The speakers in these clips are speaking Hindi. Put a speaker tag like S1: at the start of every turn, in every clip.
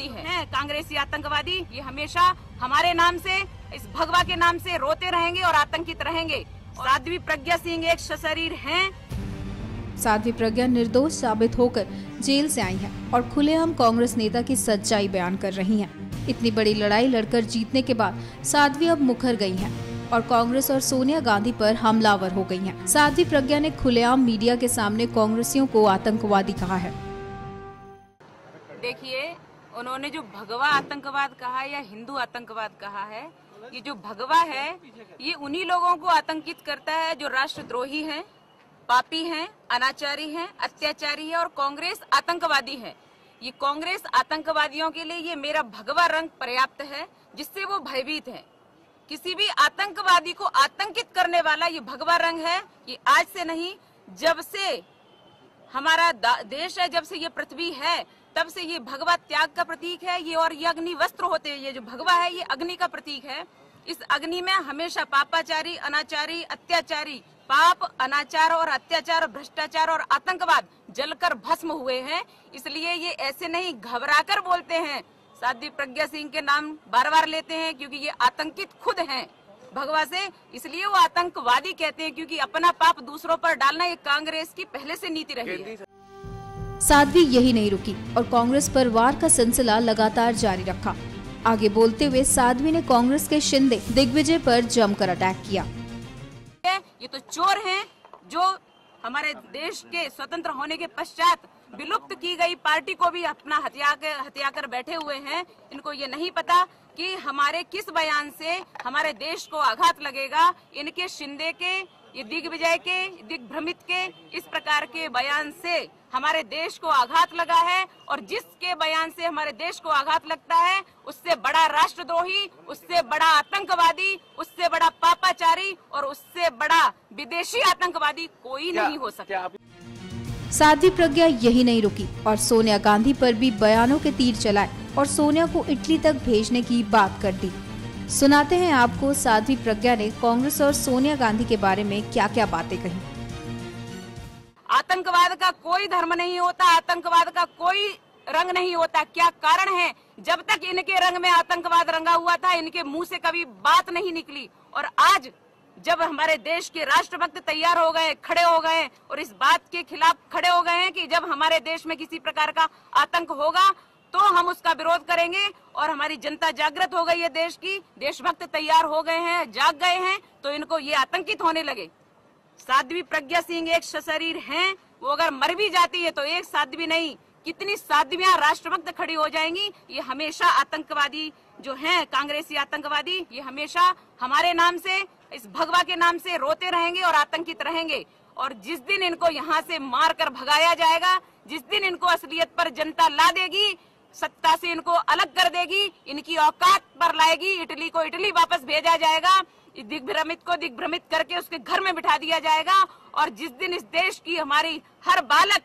S1: आतंकवादी है कांग्रेसी आतंकवादी। ये हमेशा हमारे नाम से, इस भगवा के नाम से रोते रहेंगे और आतंकित रहेंगे। साध्वी प्रज्ञा सिंह एक सशरीर हैं।
S2: साध्वी प्रज्ञा निर्दोष साबित होकर जेल से आई हैं और खुलेआम कांग्रेस नेता की सच्चाई बयान कर रही हैं। इतनी बड़ी लड़ाई लड़कर जीतने के बाद साध्वी अब मुकर गई हैं और कांग्रेस और सोनिया गांधी पर हमलावर हो गई हैं। साध्वी प्रज्ञा ने खुलेआम मीडिया के सामने कांग्रेसियों को आतंकवादी कहा है।
S1: देखिए, उन्होंने जो भगवा आतंकवाद कहा है या हिंदू आतंकवाद कहा है, ये जो भगवा है ये उन्हीं लोगों को आतंकित करता है जो राष्ट्रद्रोही हैं, पापी हैं, अनाचारी हैं, अत्याचारी है और कांग्रेस आतंकवादी है। ये कांग्रेस आतंकवादियों के लिए ये मेरा भगवा रंग पर्याप्त है, जिससे वो भयभीत है। किसी भी आतंकवादी को आतंकित करने वाला ये भगवा रंग है। ये आज से नहीं, जब से हमारा देश है, जब से ये पृथ्वी है, तब से ये भगवा त्याग का प्रतीक है। ये और ये अग्नि वस्त्र होते हैं। ये जो भगवा है ये अग्नि का प्रतीक है। इस अग्नि में हमेशा पापाचारी, अनाचारी, अत्याचारी, पाप, अनाचार और अत्याचार, भ्रष्टाचार और आतंकवाद जलकर भस्म हुए हैं। इसलिए ये ऐसे नहीं घबराकर बोलते हैं, साध्वी प्रज्ञा सिंह के नाम बार बार लेते हैं, क्योंकि ये आतंकित खुद हैं भगवा से। इसलिए वो आतंकवादी कहते हैं, क्योंकि अपना पाप दूसरों पर डालना ये कांग्रेस की पहले से नीति रही है।
S2: साध्वी यही नहीं रुकी और कांग्रेस पर वार का सिलसिला लगातार जारी रखा। आगे बोलते हुए साध्वी ने कांग्रेस के शिंदे दिग्विजय पर जमकर अटैक किया।
S1: ये तो चोर हैं जो हमारे देश के स्वतंत्र होने के पश्चात विलुप्त की गई पार्टी को भी अपना हत्या कर बैठे हुए हैं। इनको ये नहीं पता कि हमारे किस बयान से हमारे देश को आघात लगेगा। इनके शिंदे के, ये दिग्विजय के, दिग्भ्रमित के इस प्रकार के बयान से हमारे देश को आघात लगा है, और जिसके बयान से हमारे देश को आघात लगता है उससे बड़ा राष्ट्रद्रोही, उससे बड़ा आतंकवादी, उससे बड़ा पापाचारी और उससे बड़ा विदेशी आतंकवादी कोई नहीं हो सकता।
S2: साध्वी प्रज्ञा यही नहीं रुकी और सोनिया गांधी पर भी बयानों के तीर चलाए और सोनिया को इटली तक भेजने की बात कर दी। सुनाते हैं आपको साध्वी प्रज्ञा ने कांग्रेस और सोनिया गांधी के बारे में क्या क्या बातें कही।
S1: आतंकवाद का कोई धर्म नहीं होता, आतंकवाद का कोई रंग नहीं होता। क्या कारण है? जब तक इनके रंग में आतंकवाद रंगा हुआ था, इनके मुंह से कभी बात नहीं निकली। और आज जब हमारे देश के राष्ट्रभक्त तैयार हो गए, खड़े हो गए और इस बात के खिलाफ खड़े हो गए हैं कि जब हमारे देश में किसी प्रकार का आतंक होगा तो हम उसका विरोध करेंगे, और हमारी जनता जागृत हो गई है, देश की देशभक्त तैयार हो गए हैं, जाग गए हैं, तो इनको ये आतंकित होने लगे। साध्वी प्रज्ञा सिंह एक सशरीर हैं। वो अगर मर भी जाती है तो एक साध्वी नहीं, कितनी साध्वियां राष्ट्रभक्त खड़ी हो जाएंगी। ये हमेशा आतंकवादी जो हैं, कांग्रेसी आतंकवादी, ये हमेशा हमारे नाम से, इस भगवा के नाम से रोते रहेंगे और आतंकित रहेंगे। और जिस दिन इनको यहाँ से मार कर भगाया जाएगा, जिस दिन इनको असलियत पर जनता ला देगी, सत्ता से इनको अलग कर देगी, इनकी औकात पर लाएगी, इटली को इटली वापस भेजा जाएगा, दिग्भ्रमित को दिग्भ्रमित करके उसके घर में बिठा दिया जाएगा। और जिस दिन इस देश की हमारी हर बालक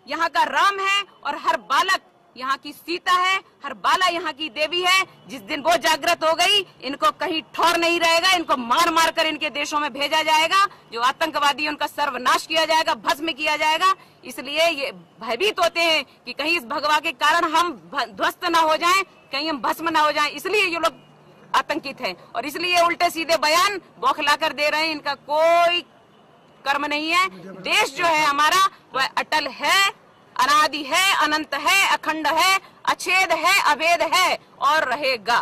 S1: यहाँ का राम है और हर बालक यहाँ की सीता है, हर बाला यहाँ की देवी है, जिस दिन वो जागृत हो गई, इनको कहीं ठौर नहीं रहेगा। इनको मार मार कर इनके देशों में भेजा जाएगा, जो आतंकवादी उनका सर्वनाश किया जाएगा, भस्म किया जाएगा। इसलिए ये भयभीत होते हैं कि कहीं इस भगवा के कारण हम ध्वस्त न हो जाएं, कहीं हम भस्म न हो जाएं। इसलिए ये लोग आतंकित हैं और इसलिए उल्टे सीधे बयान बौखला कर दे रहे हैं। इनका कोई कर्म नहीं है। देश जो है हमारा वह अटल है, अनादि है, अनंत है, अखंड है, अछेद है, अभेद है और रहेगा।